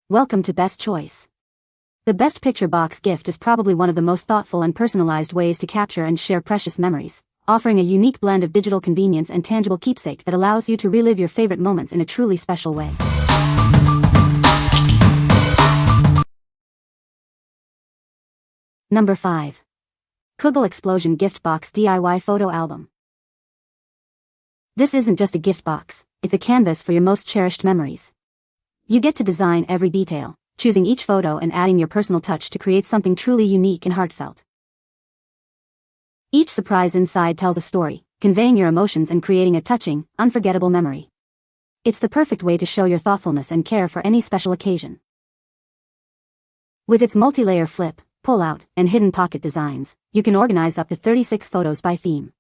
Welcome to Best Choice. The Best Picture Box gift is probably one of the most thoughtful and personalized ways to capture and share precious memories, offering a unique blend of digital convenience and tangible keepsake that allows you to relive your favorite moments in a truly special way. Number 5. KOOGEL Explosion Gift Box DIY Photo Album. This isn't just a gift box, it's a canvas for your most cherished memories. You get to design every detail, choosing each photo and adding your personal touch to create something truly unique and heartfelt. Each surprise inside tells a story, conveying your emotions and creating a touching, unforgettable memory. It's the perfect way to show your thoughtfulness and care for any special occasion. With its multi-layer flip, pull-out, and hidden pocket designs, you can organize up to 36 photos by theme.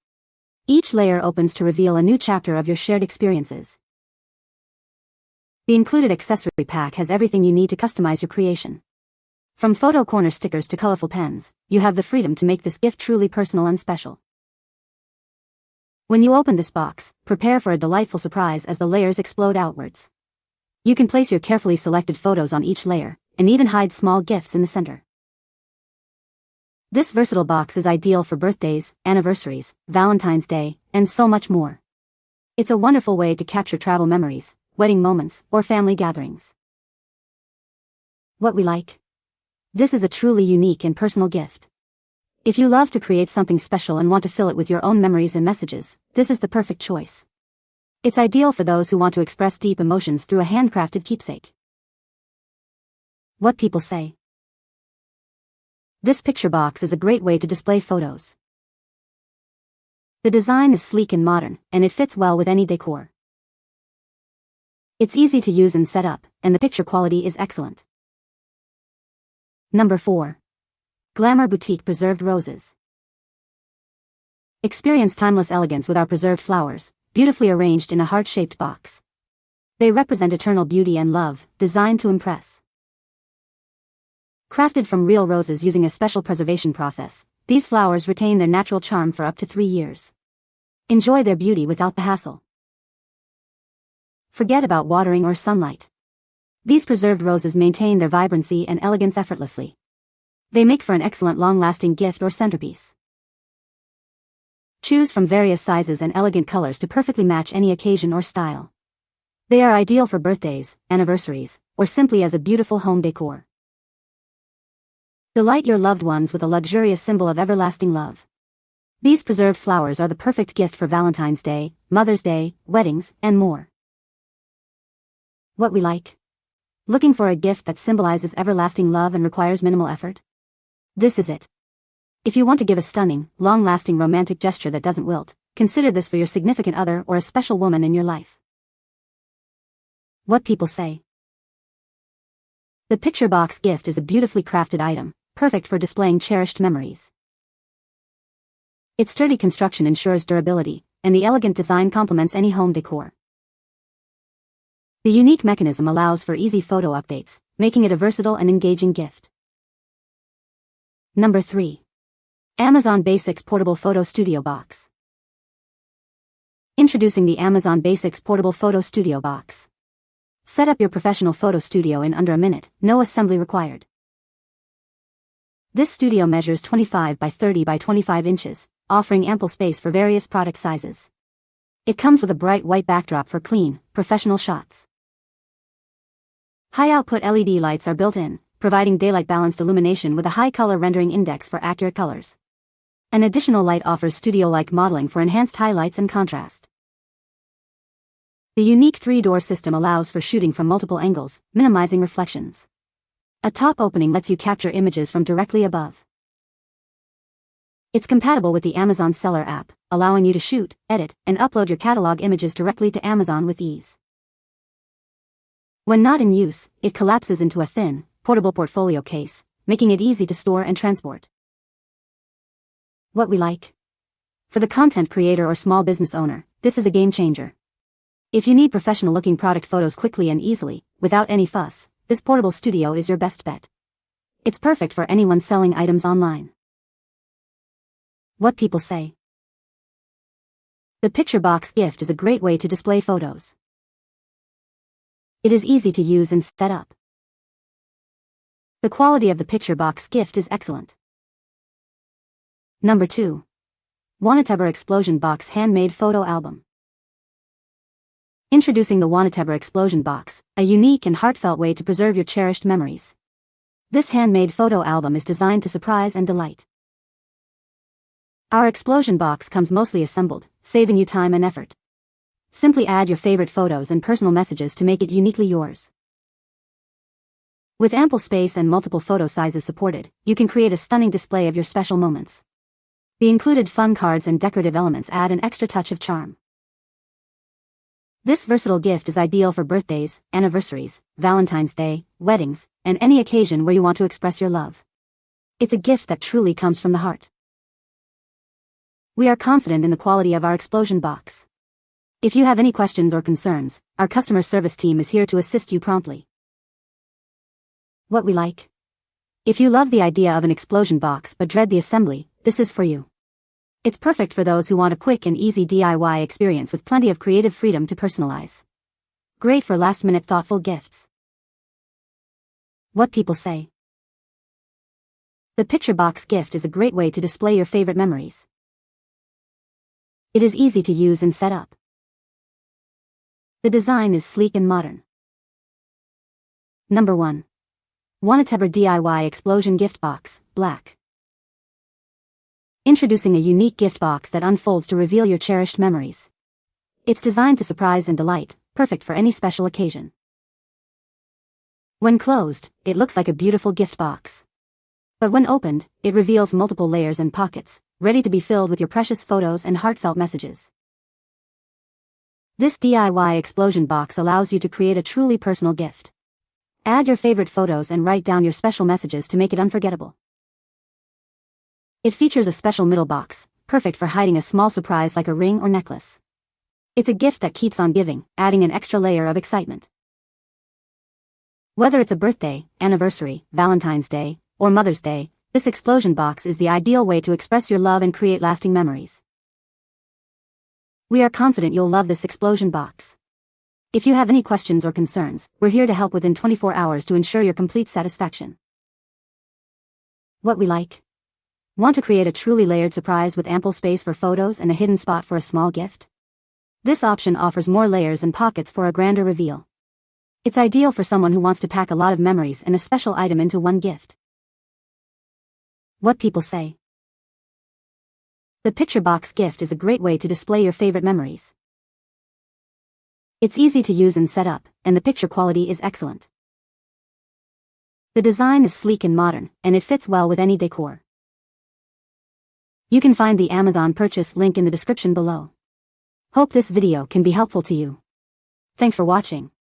Each layer opens to reveal a new chapter of your shared experiences. The included accessory pack has everything you need to customize your creation. From photo corner stickers to colorful pens, you have the freedom to make this gift truly personal and special. When you open this box, prepare for a delightful surprise as the layers explode outwards. You can place your carefully selected photos on each layer, and even hide small gifts in the center. This versatile box is ideal for birthdays, anniversaries, Valentine's Day, and so much more. It's a wonderful way to capture travel memories, wedding moments, or family gatherings. What we like? This is a truly unique and personal gift. If you love to create something special and want to fill it with your own memories and messages, this is the perfect choice. It's ideal for those who want to express deep emotions through a handcrafted keepsake. What people say? This picture box is a great way to display photos. The design is sleek and modern, and it fits well with any decor. It's easy to use and set up, and the picture quality is excellent. Number 4. GLAMOUR Boutique Preserved Roses. Experience timeless elegance with our preserved flowers, beautifully arranged in a heart-shaped box. They represent eternal beauty and love, designed to impress. Crafted from real roses using a special preservation process, these flowers retain their natural charm for up to 3 years. Enjoy their beauty without the hassle. Forget about watering or sunlight. These preserved roses maintain their vibrancy and elegance effortlessly. They make for an excellent long-lasting gift or centerpiece. Choose from various sizes and elegant colors to perfectly match any occasion or style. They are ideal for birthdays, anniversaries, or simply as a beautiful home decor. Delight your loved ones with a luxurious symbol of everlasting love. These preserved flowers are the perfect gift for Valentine's Day, Mother's Day, weddings, and more. What we like? Looking for a gift that symbolizes everlasting love and requires minimal effort? This is it. If you want to give a stunning, long-lasting romantic gesture that doesn't wilt, consider this for your significant other or a special woman in your life. What people say? The picture box gift is a beautifully crafted item, perfect for displaying cherished memories. Its sturdy construction ensures durability, and the elegant design complements any home decor. The unique mechanism allows for easy photo updates, making it a versatile and engaging gift. Number 3. Amazon Basics Portable Photo Studio Box. Introducing the Amazon Basics Portable Photo Studio Box. Set up your professional photo studio in under a minute, no assembly required. This studio measures 25 by 30 by 25 inches, offering ample space for various product sizes. It comes with a bright white backdrop for clean, professional shots. High-output LED lights are built in, providing daylight-balanced illumination with a high color rendering index for accurate colors. An additional light offers studio-like modeling for enhanced highlights and contrast. The unique 3-door system allows for shooting from multiple angles, minimizing reflections. A top opening lets you capture images from directly above. It's compatible with the Amazon Seller app, allowing you to shoot, edit, and upload your catalog images directly to Amazon with ease. When not in use, it collapses into a thin, portable portfolio case, making it easy to store and transport. What we like? For the content creator or small business owner, this is a game changer. If you need professional-looking product photos quickly and easily, without any fuss, this portable studio is your best bet. It's perfect for anyone selling items online. What people say? The picture box gift is a great way to display photos. It is easy to use and set up. The quality of the picture box gift is excellent. Number 2. Wanateber Explosion Box Handmade Photo Album. Introducing the Wanateber Explosion Box, a unique and heartfelt way to preserve your cherished memories. This handmade photo album is designed to surprise and delight. Our explosion box comes mostly assembled, saving you time and effort. Simply add your favorite photos and personal messages to make it uniquely yours. With ample space and multiple photo sizes supported, you can create a stunning display of your special moments. The included fun cards and decorative elements add an extra touch of charm. This versatile gift is ideal for birthdays, anniversaries, Valentine's Day, weddings, and any occasion where you want to express your love. It's a gift that truly comes from the heart. We are confident in the quality of our explosion box. If you have any questions or concerns, our customer service team is here to assist you promptly. What we like? If you love the idea of an explosion box but dread the assembly, this is for you. It's perfect for those who want a quick and easy DIY experience with plenty of creative freedom to personalize. Great for last-minute thoughtful gifts. What people say. The picture box gift is a great way to display your favorite memories. It is easy to use and set up. The design is sleek and modern. Number 1. Wanateber DIY Explosion Gift Box, Black. Introducing a unique gift box that unfolds to reveal your cherished memories. It's designed to surprise and delight, perfect for any special occasion. When closed, it looks like a beautiful gift box. But when opened, it reveals multiple layers and pockets, ready to be filled with your precious photos and heartfelt messages. This DIY explosion box allows you to create a truly personal gift. Add your favorite photos and write down your special messages to make it unforgettable. It features a special middle box, perfect for hiding a small surprise like a ring or necklace. It's a gift that keeps on giving, adding an extra layer of excitement. Whether it's a birthday, anniversary, Valentine's Day, or Mother's Day, this explosion box is the ideal way to express your love and create lasting memories. We are confident you'll love this explosion box. If you have any questions or concerns, we're here to help within 24 hours to ensure your complete satisfaction. What we like? Want to create a truly layered surprise with ample space for photos and a hidden spot for a small gift? This option offers more layers and pockets for a grander reveal. It's ideal for someone who wants to pack a lot of memories and a special item into one gift. What people say. The picture box gift is a great way to display your favorite memories. It's easy to use and set up, and the picture quality is excellent. The design is sleek and modern, and it fits well with any decor. You can find the Amazon purchase link in the description below. Hope this video can be helpful to you. Thanks for watching.